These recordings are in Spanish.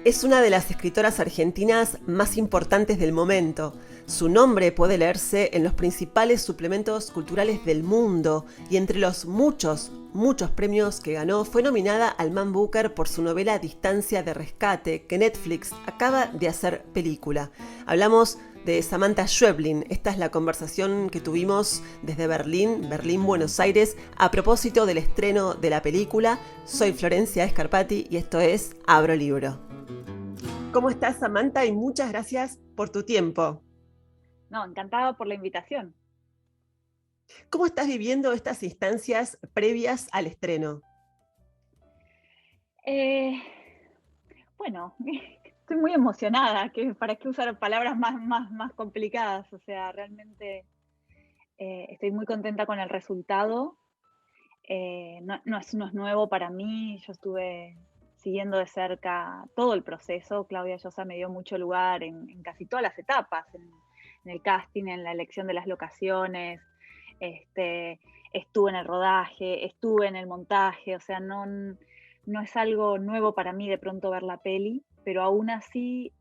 Es una de las escritoras argentinas más importantes del momento. Su nombre puede leerse en los principales suplementos culturales del mundo y entre los muchos premios que ganó fue nominada al Man Booker por su novela Distancia de Rescate, que Netflix acaba de hacer película. Hablamos de Samantha Schweblin. Esta es la conversación que tuvimos desde Berlín, Buenos Aires, a propósito del estreno de la película. Soy Florencia Scarpati y esto es Abro Libro. ¿Cómo estás, Samantha? Y muchas gracias por tu tiempo. No, encantada por la invitación. ¿Cómo estás viviendo estas instancias previas al estreno? Eh, bueno, estoy muy emocionada, ¿para qué usar palabras más complicadas? O sea, realmente estoy muy contenta con el resultado. No es nuevo para mí, yo estuve siguiendo de cerca todo el proceso. Claudia Llosa me dio mucho lugar en casi todas las etapas, en el casting, en la elección de las locaciones, este, estuve en el rodaje, estuve en el montaje, o sea, no es algo nuevo para mí de pronto ver la peli, pero aún así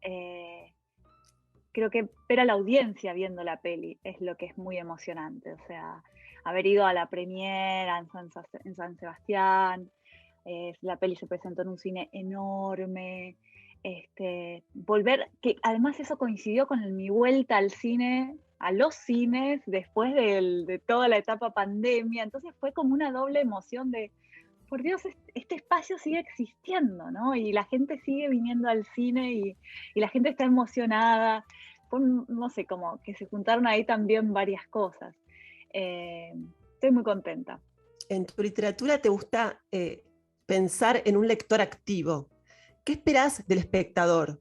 creo que ver a la audiencia viendo la peli es lo que es muy emocionante, o sea, haber ido a la premiere en San Sebastián, la peli se presentó en un cine enorme, volver, que además eso coincidió con mi vuelta al cine, a los cines, después de toda la etapa pandemia, entonces fue como una doble emoción de, por Dios, este espacio sigue existiendo, ¿no? Y la gente sigue viniendo al cine y la gente está emocionada. No sé, como que se juntaron ahí también varias cosas. Eh, Estoy muy contenta. En tu literatura te gusta pensar en un lector activo. ¿Qué esperás del espectador?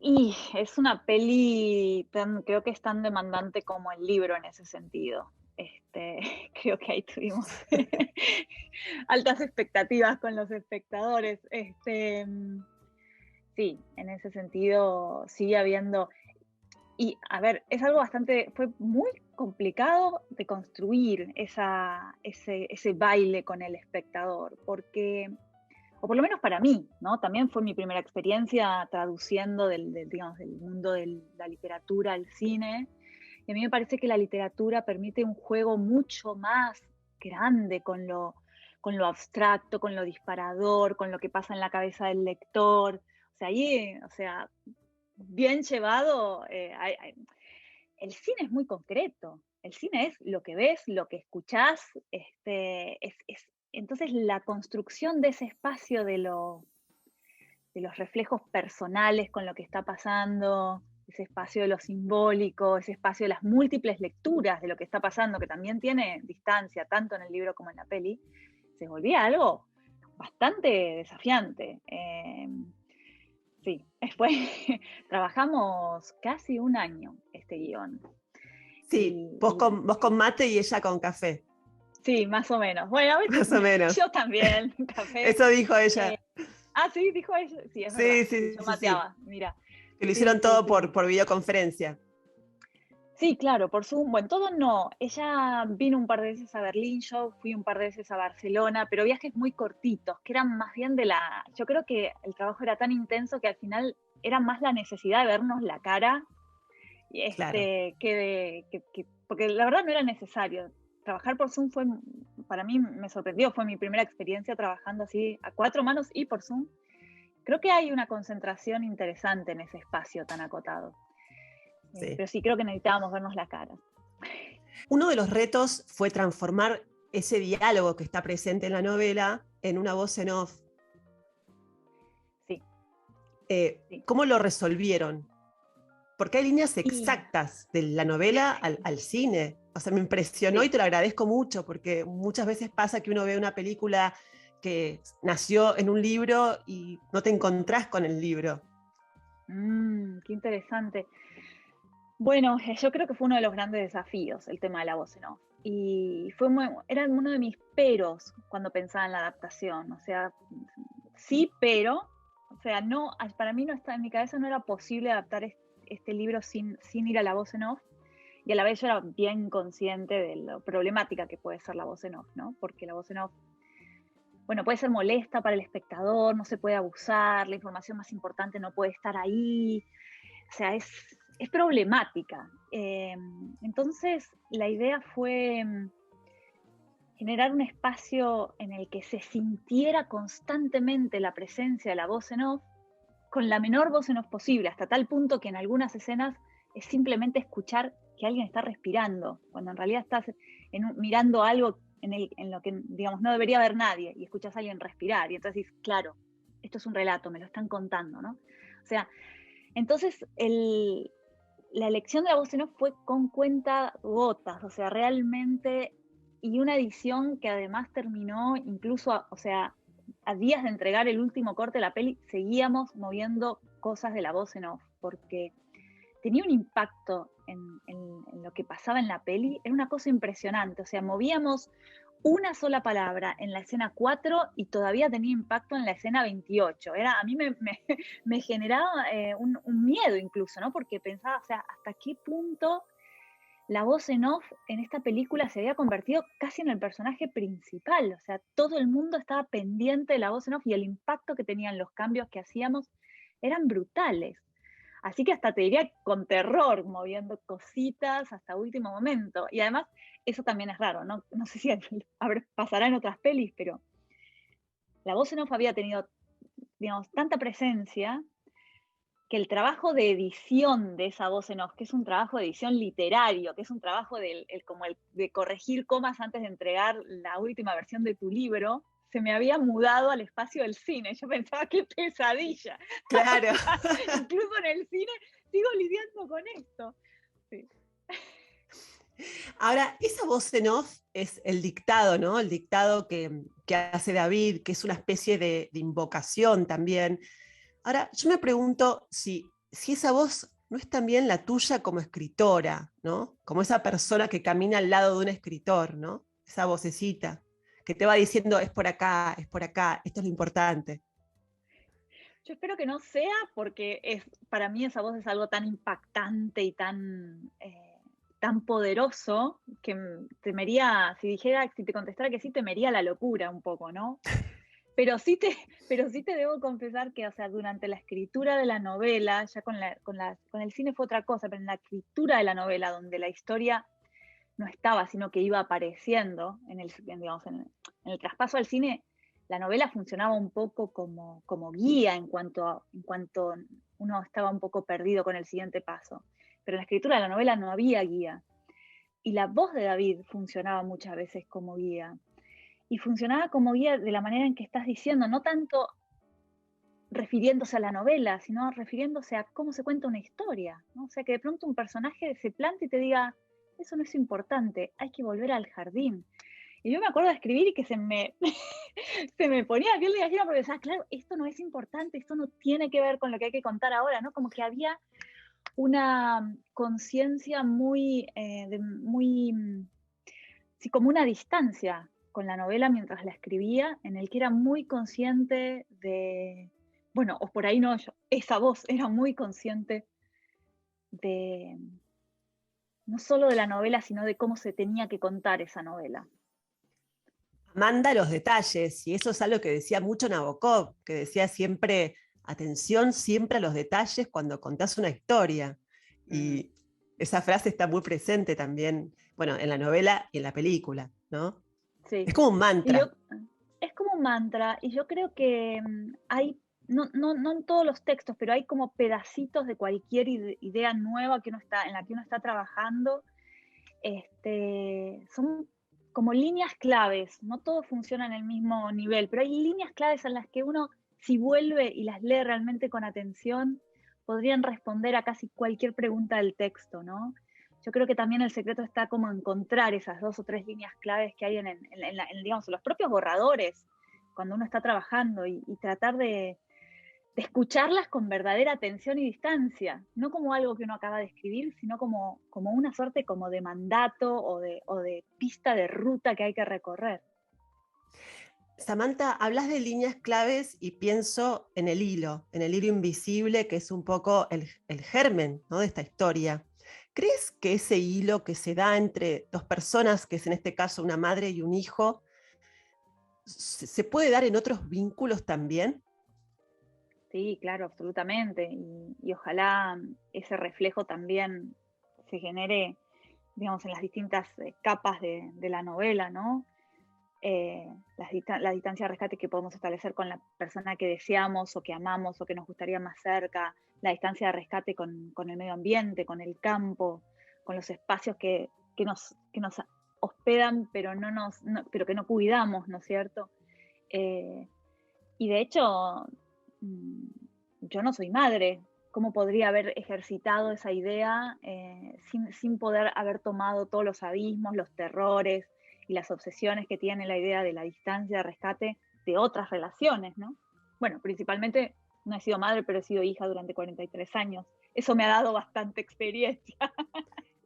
Y es una peli, creo que es tan demandante como el libro en ese sentido. Creo que ahí tuvimos altas expectativas con los espectadores. Sí, en ese sentido sigue habiendo. Y a ver, es algo fue muy complicado de construir ese baile con el espectador, porque o por lo menos para mí, ¿no? También fue mi primera experiencia traduciendo digamos, del mundo de la literatura al cine. Y a mí me parece que la literatura permite un juego mucho más grande con lo abstracto, con lo disparador, con lo que pasa en la cabeza del lector. O sea, ahí, o sea, bien llevado, el cine es muy concreto. El cine es lo que ves, lo que escuchás, entonces la construcción de ese espacio de los reflejos personales con lo que está pasando, ese espacio de lo simbólico, ese espacio de las múltiples lecturas de lo que está pasando, que también tiene distancia, tanto en el libro como en la peli, se volvía algo bastante desafiante. Sí, después trabajamos casi un año este guión. Sí, vos con mate y ella con café, Sí, más o menos. Bueno, a veces más o menos. yo también, café. Eso dijo Eh, ella. sí, dijo ella. Sí, es verdad. Sí, Sí, sí, yo sí, sí. mateaba, mira. Que lo Sí, hicieron sí, todo sí. por videoconferencia. Sí, claro, por Zoom. Bueno, todo no. Ella vino un par de veces a Berlín, yo fui un par de veces a Barcelona, pero viajes muy cortitos, que eran más bien yo creo que el trabajo era tan intenso que al final era más la necesidad de vernos la cara, y Claro. porque la verdad no era necesario. Trabajar por Zoom para mí me sorprendió, fue mi primera experiencia trabajando así a cuatro manos y por Zoom. Creo que hay una concentración interesante en ese espacio tan acotado. Sí. Pero sí, creo que necesitábamos vernos la cara. Uno de los retos fue transformar ese diálogo que está presente en la novela en una voz en off. Sí, sí. ¿Cómo lo resolvieron? Porque hay líneas Y exactas de la novela al cine. O sea, me impresionó y sí. te lo agradezco mucho, porque muchas veces pasa que uno ve una película que nació en un libro y no te encontrás con el libro. Qué interesante. Bueno, yo creo que fue uno de los grandes desafíos el tema de la voz en off. Y era uno de mis peros cuando pensaba en la adaptación. O sea, sí, pero, o sea, no, para mí no está, en mi cabeza no era posible adaptar este libro sin ir a la voz en off. Y a la vez yo era bien consciente de lo problemática que puede ser la voz en off, ¿no? Porque la voz en off, bueno, puede ser molesta para el espectador, no se puede abusar, la información más importante no puede estar ahí, o sea, es problemática. Entonces, la idea fue generar un espacio en el que se sintiera constantemente la presencia de la voz en off, con la menor voz en off posible, hasta tal punto que en algunas escenas es simplemente escuchar que alguien está respirando, cuando en realidad estás mirando algo en lo que, digamos, no debería haber nadie, y escuchas a alguien respirar, y entonces dices, claro, esto es un relato, me lo están contando, ¿no? O sea, entonces la elección de la voz en off fue con cuentagotas, o sea, realmente, y una edición que además terminó incluso, o sea, a días de entregar el último corte de la peli, seguíamos moviendo cosas de la voz en off, porque tenía un impacto en lo que pasaba en la peli, era una cosa impresionante, o sea, movíamos una sola palabra en la escena 4 y todavía tenía impacto en la escena 28. A mí me generaba un miedo incluso, ¿no? Porque pensaba, o sea, hasta qué punto la voz en off en esta película se había convertido casi en el personaje principal. O sea, todo el mundo estaba pendiente de la voz en off y el impacto que tenían los cambios que hacíamos eran brutales. Así que hasta te diría con terror, moviendo cositas hasta último momento. Y además, eso también es raro, ¿no? No sé si pasará en otras pelis, pero la voz en off había tenido, digamos, tanta presencia que el trabajo de edición de esa voz en off, que es un trabajo de edición literario, que es un trabajo como el de corregir comas antes de entregar la última versión de tu libro, se me había mudado al espacio del cine. Yo pensaba, qué pesadilla. Claro. Incluso en el cine sigo lidiando con esto. Sí. Ahora, esa voz en off es el dictado, ¿no? El dictado que hace David, que es una especie de invocación también. Ahora, yo me pregunto si esa voz no es también la tuya como escritora, ¿no? Como esa persona que camina al lado de un escritor, ¿no? Esa vocecita que te va diciendo, es por acá, esto es lo importante. Yo espero que no sea, porque para mí esa voz es algo tan impactante y tan poderoso que temería, si te contestara que sí, temería la locura un poco, ¿no? Pero sí te debo confesar que, o sea, durante la escritura de la novela, ya con el cine fue otra cosa, pero en la escritura de la novela, donde la historia no estaba, sino que iba apareciendo digamos, en el traspaso al cine, la novela funcionaba un poco como guía en cuanto uno estaba un poco perdido con el siguiente paso. Pero en la escritura de la novela no había guía. Y la voz de David funcionaba muchas veces como guía. Y funcionaba como guía de la manera en que estás diciendo, no tanto refiriéndose a la novela, sino refiriéndose a cómo se cuenta una historia, ¿no? O sea, que de pronto un personaje se plante y te diga, eso no es importante, hay que volver al jardín. Y yo me acuerdo de escribir y que se me ponía la piel de gallina porque decía, claro, esto no es importante, esto no tiene que ver con lo que hay que contar ahora, ¿no? Como que había una conciencia sí, como una distancia con la novela mientras la escribía, en el que era muy consciente bueno, o por ahí no, esa voz era muy consciente de, no solo de la novela, sino de cómo se tenía que contar esa novela. Manda los detalles, y eso es algo que decía mucho Nabokov, que decía siempre, atención siempre a los detalles cuando contás una historia. Y esa frase está muy presente también, bueno, en la novela y en la película, ¿no? Sí. Es como un mantra. Es como un mantra, y yo creo que hay, no en todos los textos, pero hay como pedacitos de cualquier idea nueva en la que uno está trabajando. Son como líneas claves, no todo funciona en el mismo nivel, pero hay líneas claves en las que uno, si vuelve y las lee realmente con atención, podrían responder a casi cualquier pregunta del texto, ¿no? Yo creo que también el secreto está como encontrar esas 2 o 3 líneas claves que hay digamos, los propios borradores, cuando uno está trabajando, y tratar de escucharlas con verdadera atención y distancia, no como algo que uno acaba de escribir, sino como una suerte como de mandato o de pista de ruta que hay que recorrer. Samantha, hablas de líneas claves y pienso en el hilo invisible, que es un poco el germen, ¿no?, de esta historia. ¿Crees que ese hilo que se da entre dos personas, que es en este caso una madre y un hijo, se puede dar en otros vínculos también. Sí, claro, absolutamente. Y ojalá ese reflejo también se genere, digamos, en las distintas capas de la novela, ¿no? La distancia de rescate que podemos establecer con la persona que deseamos o que amamos o que nos gustaría más cerca, la distancia de rescate con el medio ambiente, con el campo, con los espacios que nos hospedan, pero, pero que no cuidamos, ¿no es cierto? Eh, y de hecho, mm, yo no soy madre. ¿Cómo podría haber ejercitado esa idea sin poder haber tomado todos los abismos, los terrores y las obsesiones que tiene la idea de la distancia de rescate de otras relaciones, ¿no? Bueno, principalmente no he sido madre, pero he sido hija durante 43 años. Eso me ha dado bastante experiencia.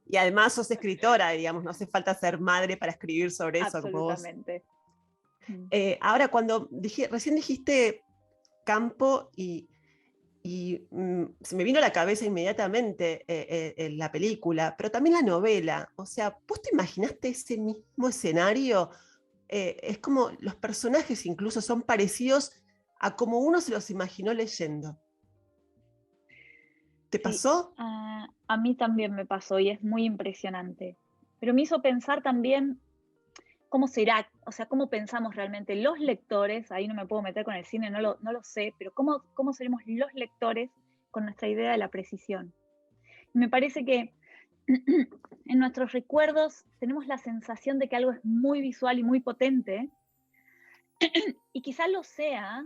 Y además sos escritora, digamos, no hace falta ser madre para escribir sobre eso, como vos. Absolutamente. Mm. Ahora, cuando recién dijiste campo se me vino a la cabeza inmediatamente la película, pero también la novela. O sea, ¿vos te imaginaste ese mismo escenario? Es como los personajes incluso son parecidos a como uno se los imaginó leyendo. ¿Te Sí, pasó? a mí también me pasó y es muy impresionante. Pero me hizo pensar también cómo será, o sea, cómo pensamos realmente los lectores, ahí no me puedo meter con el cine, no lo sé, pero cómo seremos los lectores con nuestra idea de la precisión. Me parece que en nuestros recuerdos tenemos la sensación de que algo es muy visual y muy potente, y quizás lo sea,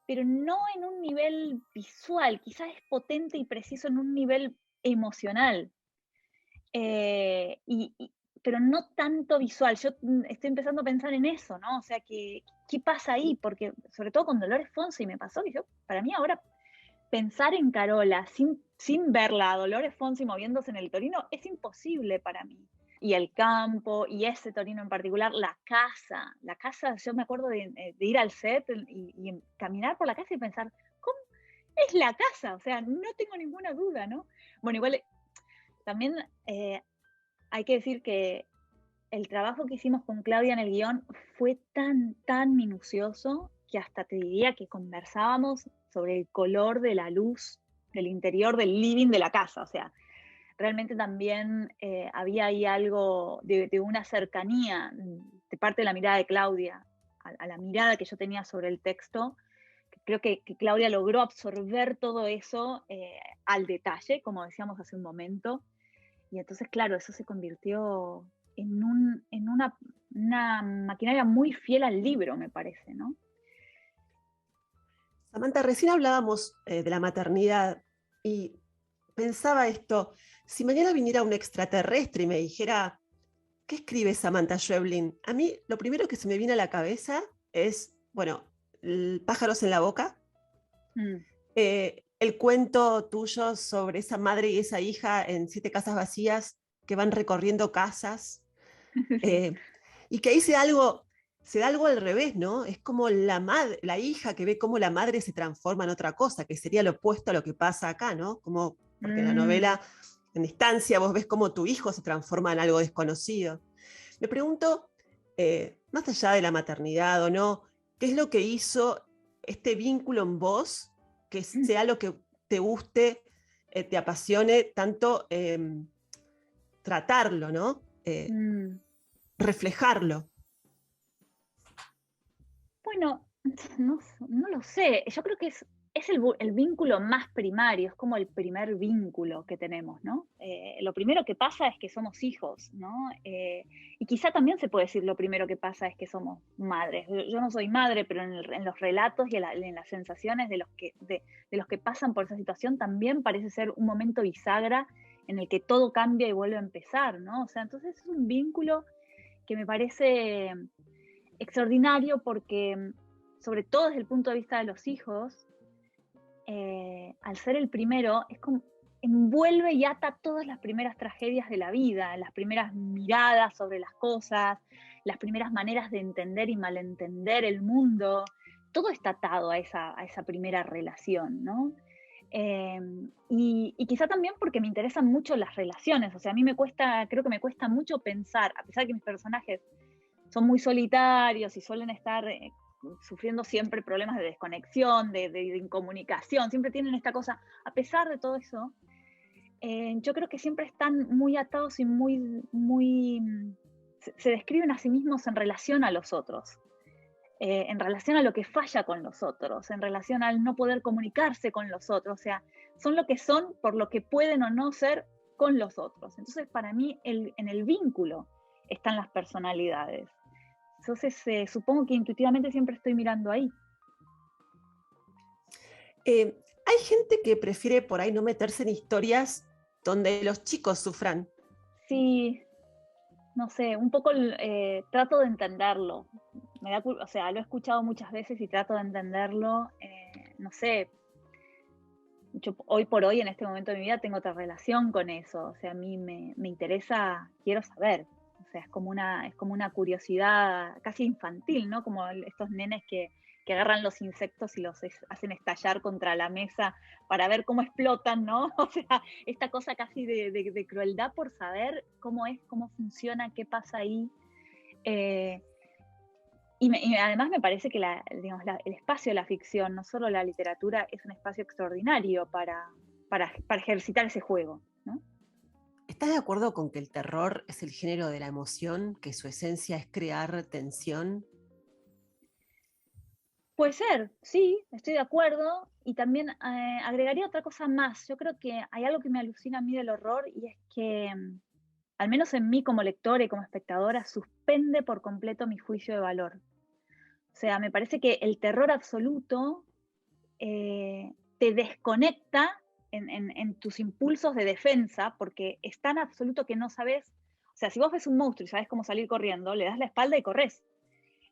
pero no en un nivel visual, quizás es potente y preciso en un nivel emocional. Pero no tanto visual. Yo estoy empezando a pensar en eso, ¿no? O sea, ¿qué pasa ahí? Porque sobre todo con Dolores Fonsi me pasó, y para mí ahora pensar en Carola sin verla a Dolores Fonsi moviéndose en el Torino es imposible para mí. Y el campo, y ese Torino en particular, la casa, yo me acuerdo de ir al set y caminar por la casa y pensar, ¿cómo es la casa? O sea, no tengo ninguna duda, ¿no? Bueno, igual también hay que decir que el trabajo que hicimos con Claudia en el guión fue tan minucioso que hasta te diría que conversábamos sobre el color de la luz del interior del living de la casa. O sea, realmente también había ahí algo de una cercanía de parte de la mirada de Claudia a la mirada que yo tenía sobre el texto. Creo que Claudia logró absorber todo eso al detalle, como decíamos hace un momento. Y entonces, claro, eso se convirtió en una maquinaria muy fiel al libro, me parece, ¿no? Samantha, recién hablábamos de la maternidad y pensaba esto, si mañana viniera un extraterrestre y me dijera, ¿qué escribe Samantha Schweblin? A mí lo primero que se me viene a la cabeza es, bueno, pájaros en la boca, Mm. el cuento tuyo sobre esa madre y esa hija en 7 casas vacías que van recorriendo casas, Sí. eh, y que ahí se da algo al revés, ¿no? Es como la hija que ve cómo la madre se transforma en otra cosa, que sería lo opuesto a lo que pasa acá, ¿no? Como, porque en la Mm. novela, en distancia, vos ves cómo tu hijo se transforma en algo desconocido. Me pregunto, más allá de la maternidad o no, ¿qué es lo que hizo este vínculo en vos que sea lo que te guste, te apasione tanto tratarlo, ¿no? Mm. Reflejarlo. Bueno, no lo sé. Yo creo que es el vínculo más primario, es como el primer vínculo que tenemos, ¿no? Lo primero que pasa es que somos hijos, ¿no? Y quizá también se puede decir lo primero que pasa es que somos madres. Yo no soy madre, pero en los relatos y en las sensaciones de los que pasan por esa situación también parece ser un momento bisagra en el que todo cambia y vuelve a empezar, ¿no? O sea, entonces es un vínculo que me parece extraordinario porque, sobre todo desde el punto de vista de los hijos, al ser el primero, es como envuelve y ata todas las primeras tragedias de la vida, las primeras miradas sobre las cosas, las primeras maneras de entender y malentender el mundo. Todo está atado a esa primera relación, ¿no? Eh, y quizá también porque me interesan mucho las relaciones, o sea, a mí creo que me cuesta mucho pensar, a pesar de que mis personajes son muy solitarios y suelen estar sufriendo siempre problemas de desconexión, de incomunicación, siempre tienen esta cosa. A pesar de todo eso, yo creo que siempre están muy atados y se describen a sí mismos en relación a los otros, en relación a lo que falla con los otros, en relación al no poder comunicarse con los otros. O sea, son lo que son por lo que pueden o no ser con los otros. Entonces, para mí, en el vínculo están las personalidades. Entonces, supongo que intuitivamente siempre estoy mirando ahí. Hay gente que prefiere por ahí no meterse en historias donde los chicos sufran. Sí, no sé, un poco trato de entenderlo. O sea, lo he escuchado muchas veces y trato de entenderlo. No sé, yo hoy por hoy, en este momento de mi vida, tengo otra relación con eso. O sea, a mí me interesa, quiero saber. O sea, es como una curiosidad casi infantil, ¿no? Como estos nenes que agarran los insectos y los hacen estallar contra la mesa para ver cómo explotan, ¿no? O sea, esta cosa casi de crueldad por saber cómo funciona, qué pasa ahí. Y además me parece que el espacio de la ficción, no solo la literatura, es un espacio extraordinario para ejercitar ese juego, ¿no? ¿Estás de acuerdo con que el terror es el género de la emoción, que su esencia es crear tensión? Puede ser, sí, estoy de acuerdo. Y también agregaría otra cosa más. Yo creo que hay algo que me alucina a mí del horror, y es que, al menos en mí como lectora y como espectadora, suspende por completo mi juicio de valor. O sea, me parece que el terror absoluto te desconecta en tus impulsos de defensa, porque es tan absoluto que no sabes. O sea, si vos ves un monstruo y sabes cómo salir corriendo, le das la espalda y corres.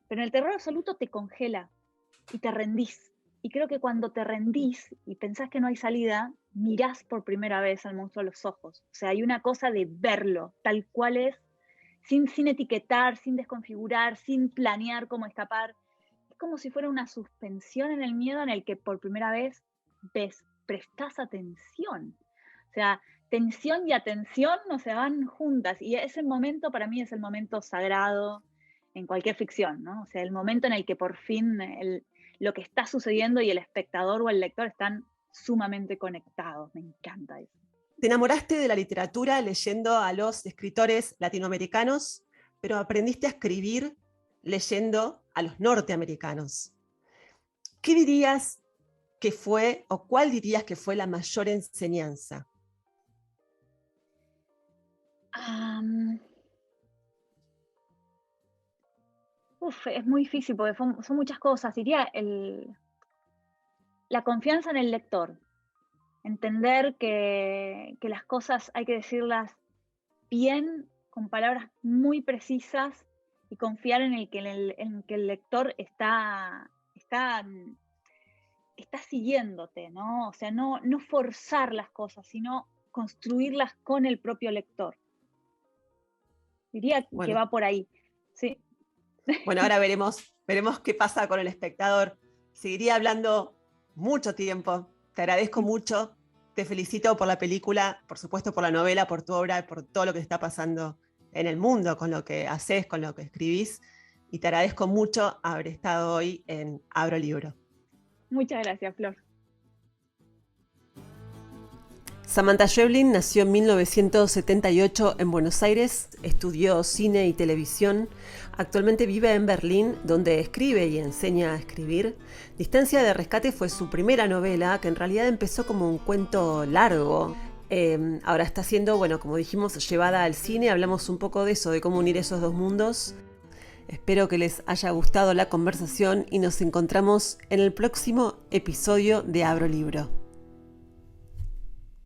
Pero en el terror absoluto te congela y te rendís. Y creo que cuando te rendís y pensás que no hay salida, mirás por primera vez al monstruo a los ojos. O sea, hay una cosa de verlo tal cual es, sin etiquetar, sin desconfigurar, sin planear cómo escapar. Es como si fuera una suspensión en el miedo en el que por primera vez prestás atención. O sea, tensión y atención no se van juntas. Y ese momento para mí es el momento sagrado en cualquier ficción, ¿no? O sea, el momento en el que por fin lo que está sucediendo y el espectador o el lector están sumamente conectados. Me encanta eso. Te enamoraste de la literatura leyendo a los escritores latinoamericanos, pero aprendiste a escribir leyendo a los norteamericanos. ¿Qué dirías que fue, o cuál dirías que fue la mayor enseñanza? Es muy difícil porque son muchas cosas. Diría la confianza en el lector. Entender que las cosas hay que decirlas bien, con palabras muy precisas, y confiar en que el lector está siguiéndote, ¿no? O sea, no forzar las cosas, sino construirlas con el propio lector. Diría que va por ahí, sí. Bueno, ahora veremos qué pasa con el espectador. Seguiría hablando mucho tiempo. Te agradezco mucho. Te felicito por la película, por supuesto por la novela, por tu obra, por todo lo que está pasando en el mundo, con lo que haces, con lo que escribís. Y te agradezco mucho haber estado hoy en Abro Libro. Muchas gracias, Flor. Samantha Schweblin nació en 1978 en Buenos Aires, estudió cine y televisión. Actualmente vive en Berlín, donde escribe y enseña a escribir. Distancia de Rescate fue su primera novela, que en realidad empezó como un cuento largo. Ahora está siendo, como dijimos, llevada al cine. Hablamos un poco de eso, de cómo unir esos dos mundos. Espero que les haya gustado la conversación y nos encontramos en el próximo episodio de Abro Libro.